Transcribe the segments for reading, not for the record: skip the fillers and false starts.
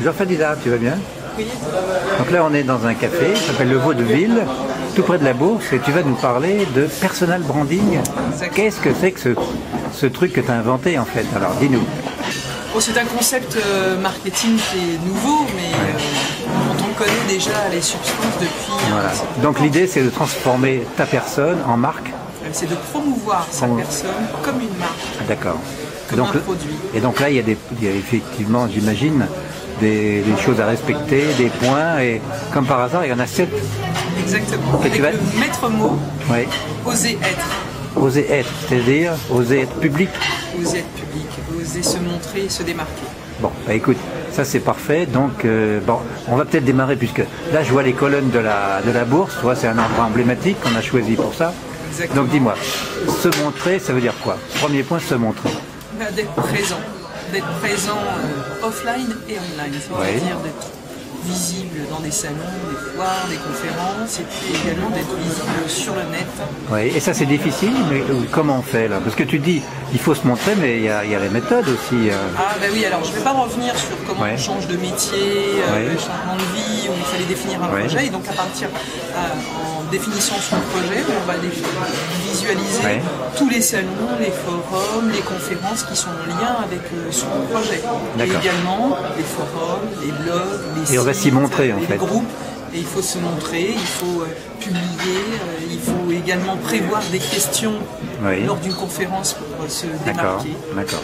Bonjour Fadila, tu vas bien? Oui. Donc là on est dans un café, ça s'appelle le Vaudeville, tout près de la Bourse, et tu vas nous parler de personal branding. Qu'est-ce que c'est que ce truc que tu as inventé en fait? Alors dis-nous. Bon, c'est un concept marketing qui est nouveau, mais dont on connaît déjà les substances depuis... Voilà. Donc l'idée c'est de transformer ta personne en marque. C'est de promouvoir sa personne comme une marque. D'accord. Comme un produit. Et donc là il y a effectivement, j'imagine, des choses à respecter, des points, et comme par hasard il y en a 7. Exactement. Avec le maître mot, oui. Oser être. Oser être, c'est-à-dire oser être public. Oser être public, oser se montrer et se démarquer. Bon, bah écoute, ça c'est parfait, donc bon, on va peut-être démarrer, puisque là je vois les colonnes de la Bourse, tu vois, c'est un endroit emblématique qu'on a choisi pour ça. Exactement. Donc dis-moi, se montrer, ça veut dire quoi? Premier point, se montrer. D'être présent offline et online, c'est-à-dire d'être visible dans des salons, des foires, des conférences, et puis également d'être visible sur le net. Oui, et ça c'est difficile, mais comment on fait là? Parce que tu dis, il faut se montrer, mais il y a les méthodes aussi. Ah ben oui, alors je ne vais pas revenir sur comment on change de métier, le changement de vie, où il fallait définir un projet, et donc à partir, en définissant son projet, on va visualiser tous les salons, les forums, les conférences qui sont en lien avec son projet. Et également les forums, les blogs, les sites, s'y montrer en les fait. groupes. Et il faut se montrer, il faut publier, il faut également prévoir des questions lors d'une conférence pour se démarquer. D'accord.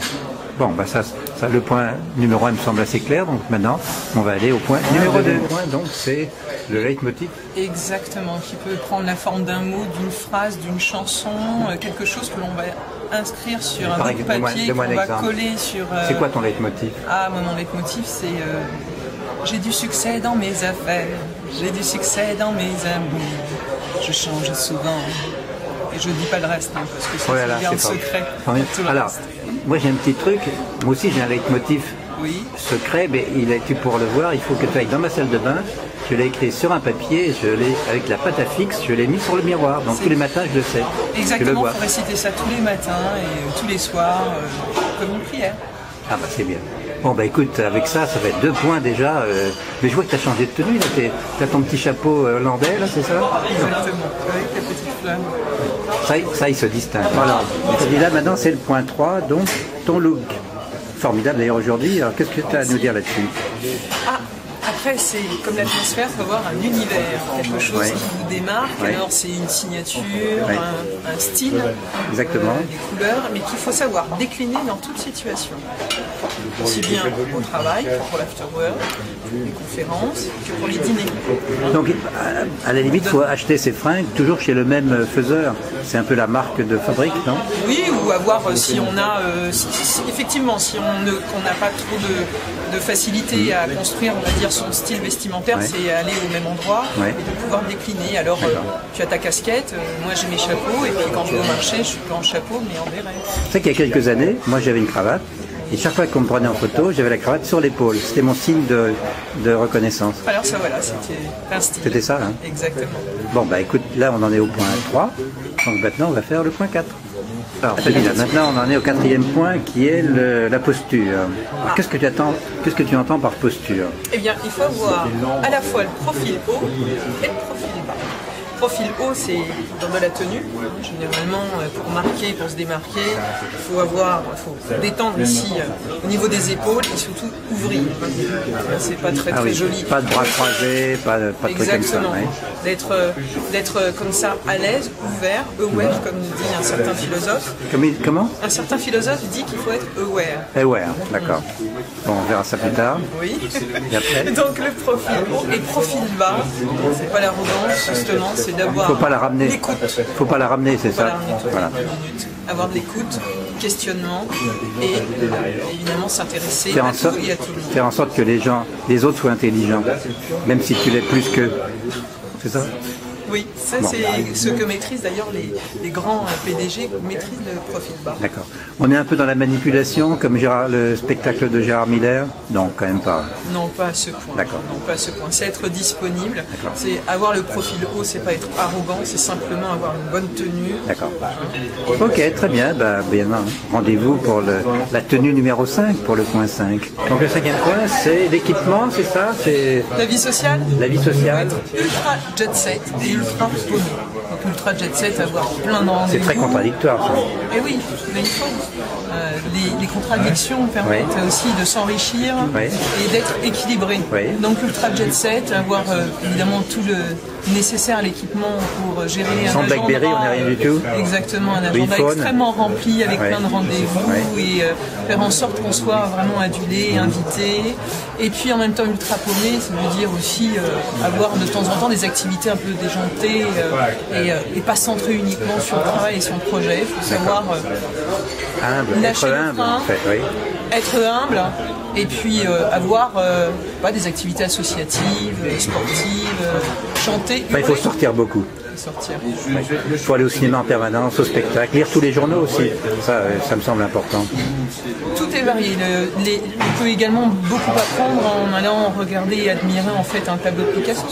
Bon, bah ça, le point numéro 1 me semble assez clair, donc maintenant on va aller au point numéro 2. Donc c'est le leitmotiv. Exactement, qui peut prendre la forme d'un mot, d'une phrase, d'une chanson, quelque chose que l'on va inscrire sur un bout de papier, qu'on va coller sur... C'est quoi ton leitmotiv? Ah, moi, mon leitmotiv c'est... j'ai du succès dans mes affaires, j'ai du succès dans mes amis, je change souvent, et je dis pas le reste, parce que c'est bien le secret. Alors, moi j'ai un petit truc, moi aussi j'ai un leitmotiv secret, mais pour le voir, il faut que tu ailles dans ma salle de bain, je l'ai écrit sur un papier, avec la pâte à fixe, je l'ai mis sur le miroir, donc tous les matins je le sais. Exactement, il faut réciter ça tous les matins et tous les soirs, comme une prière. Ah bah c'est bien. Bon bah écoute, avec ça va être 2 points déjà. Mais je vois que tu as changé de tenue, là. Tu as ton petit chapeau hollandais, là, c'est ça? Exactement, avec la petite flamme. Ça, il se distingue. Voilà. Et là, maintenant, c'est le point 3, donc ton look. Formidable d'ailleurs aujourd'hui. Alors qu'est-ce que tu as à nous dire là-dessus? Après, c'est comme l'atmosphère, il faut avoir un univers, quelque chose qui vous démarque. Alors, c'est une signature, un style, des couleurs, mais qu'il faut savoir décliner dans toute situation. Aussi bien au travail que pour l'afterwork, les conférences, que pour les dîners. Donc, à la limite, il faut acheter ses fringues toujours chez le même faiseur. C'est un peu la marque de fabrique, non? Oui, ou avoir, si on a, effectivement, si on n'a pas trop de facilité à construire, on va dire, son style vestimentaire, c'est aller au même endroit et de pouvoir décliner. Alors, tu as ta casquette, moi j'ai mes chapeaux, et puis quand je vais au marché, je suis pas en chapeau, mais en béret. Tu sais qu'il y a quelques années, moi j'avais une cravate, et chaque fois qu'on me prenait en photo, j'avais la cravate sur l'épaule. C'était mon signe de reconnaissance. Alors ça voilà, c'était un style. C'était ça, hein? Exactement. Bon bah écoute, là on en est au point 3, donc maintenant on va faire le point 4. Alors celui-là, maintenant on en est au 4e point qui est la posture. Qu'est-ce que tu entends par posture? Eh bien, il faut avoir à la fois le profil haut et le profil bas. Le profil haut, c'est dans de la tenue. Généralement, pour marquer, pour se démarquer, il faut détendre ici au niveau des épaules et surtout ouvrir. C'est pas très joli. Pas de bras croisés, pas de trucs comme ça. Exactement. D'être comme ça à l'aise, ouvert, aware, comme dit un certain philosophe. Comment? Un certain philosophe dit qu'il faut être aware. Aware, d'accord. Bon, on verra ça plus tard. Oui. Et après? Donc le profil haut et profil bas, c'est pas l'arrogance, justement, c'est d'avoir l'écoute. Faut pas la ramener, c'est ça? Voilà. Avoir de l'écoute, questionnement et évidemment s'intéresser à tout et à tout le monde. Faire en sorte que les autres soient intelligents, même si tu l'es plus qu'eux. C'est ça? Oui, ça bon, c'est ce que maîtrisent d'ailleurs les grands PDG, maîtrisent le profil bas. D'accord. On est un peu dans la manipulation, comme le spectacle de Gérard Miller? Non, quand même pas. Non, pas à ce point. D'accord. Non, pas à ce point. C'est être disponible. C'est avoir le profil haut, c'est pas être arrogant, c'est simplement avoir une bonne tenue. D'accord. Ok, très bien. Bah, bien rendez-vous pour la tenue numéro 5 pour le point 5. Donc le 5e point, c'est l'équipement, c'est ça? C'est la vie sociale. La vie sociale. Ultra jet set et ultra paumé. Donc ultra jet set, avoir plein de rendez-vous. C'est très contradictoire ça. Et oui, mais il faut. Les contradictions permettent aussi de s'enrichir et d'être équilibré. Donc ultra jet set, avoir évidemment tout le nécessaire à l'équipement pour gérer un agenda. Sans BlackBerry, on n'est rien du tout. Exactement, un agenda extrêmement rempli avec plein de rendez-vous et faire en sorte qu'on soit vraiment adulé, invité. Et puis en même temps ultra paumé, ça veut dire aussi avoir de temps en temps des activités un peu déjantées et pas centrées uniquement sur le travail et sur le projet. Il faut savoir lâcher le frein, être humble et puis avoir des activités associatives, sportives, chanter. Il faut sortir beaucoup. Il faut aller au cinéma en permanence, au spectacle, lire tous les journaux aussi. Ça me semble important. Tout est varié. On peut également beaucoup apprendre en allant regarder et admirer en fait un tableau de Picasso.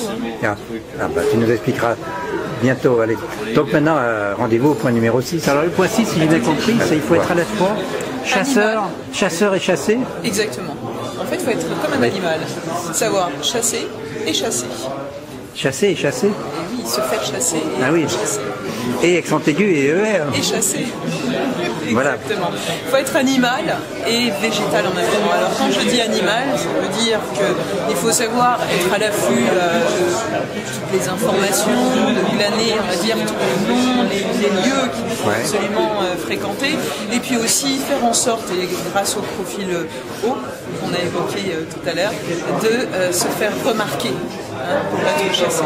Tu nous expliqueras bientôt. Allez. Donc maintenant, rendez-vous au point numéro 6. Alors le point 6, si j'ai bien compris, c'est il faut être à la fois chasseur et chassé. Exactement. En fait, il faut être comme un animal. Savoir chasser et chasser. Chasser et chasser? Et oui, se faire chasser et chasser. Et accent aigu et ER. Et chasser. Voilà. Exactement. Il faut être animal et végétal en même temps. Alors quand je dis animal, ça veut dire qu'il faut savoir être à l'affût de toutes les informations, de glaner, on va dire, tous les noms, les lieux qu'il faut absolument fréquenter. Et puis aussi faire en sorte, et grâce au profil haut qu'on a évoqué tout à l'heure, de se faire remarquer. Pour être chassé.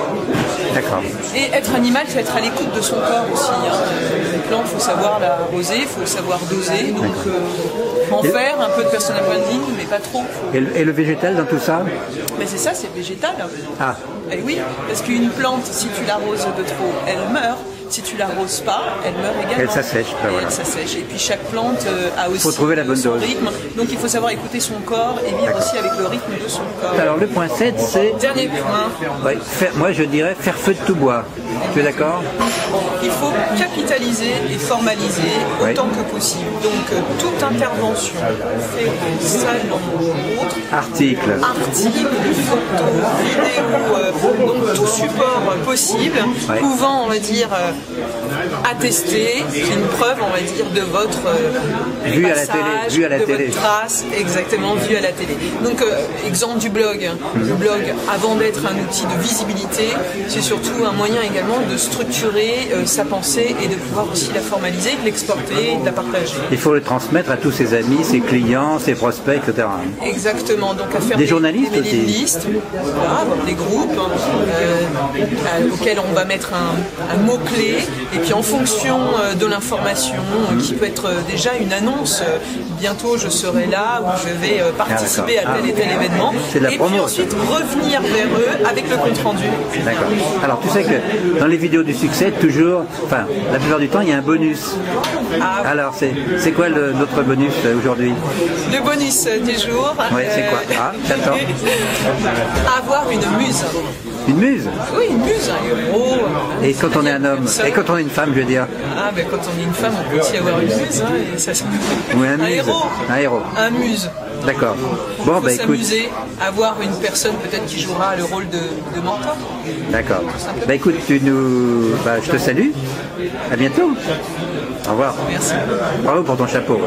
D'accord. Et être animal, c'est être à l'écoute de son corps aussi. Une plante, il faut savoir la arroser, il faut savoir doser, donc en faire un peu de personal branding, mais pas trop. Et le végétal dans tout ça? Mais c'est ça, c'est végétal. Ah. Et oui, parce qu'une plante, si tu l'arroses de trop, elle meurt. Si tu l'arroses pas, elle meurt également. Elle s'assèche. Elle s'assèche. Et puis chaque plante a aussi son rythme. Donc il faut savoir écouter son corps et vivre aussi avec le rythme de son corps. Alors le point 7, c'est... Dernier point. Moi je dirais faire feu de tout bois. Tu es d'accord? Il faut capitaliser et formaliser autant que possible. Donc toute intervention, fait salon, autre, article, photo, vidéo, donc tout support possible, pouvant, on va dire, attester, une preuve, on va dire, de votre vue à la télé, votre trace, exactement, vue à la télé. Donc exemple du blog. Le blog, avant d'être un outil de visibilité, c'est surtout un moyen également de structurer sa pensée et de pouvoir aussi la formaliser, de l'exporter, de la partager. Il faut le transmettre à tous ses amis, ses clients, ses prospects, etc. Exactement. Donc à faire des journalistes des listes, des groupes auxquels on va mettre un mot-clé et puis en fonction de l'information qui peut être déjà une annonce, bientôt je serai là ou je vais participer à tel et tel événement, et puis ensuite revenir vers eux avec le compte rendu. D'accord. Alors tu sais que dans les vidéos du succès, toujours, la plupart du temps, il y a un bonus. Alors c'est quoi notre bonus aujourd'hui? Le bonus du jour. Oui, c'est quoi? J'attends. Avoir une muse. Une muse? Oui, une muse, un héros. Et quand on est un homme? Et quand on est une femme, je veux dire? Quand on est une femme, on peut aussi avoir une muse. Et ça, oui, un héros. Un héros. Un muse. D'accord. Bon, il faut s'amuser, avoir une personne peut-être qui jouera le rôle de mentor. D'accord. Écoute, je te salue. À bientôt. Au revoir. Merci. Bravo pour ton chapeau.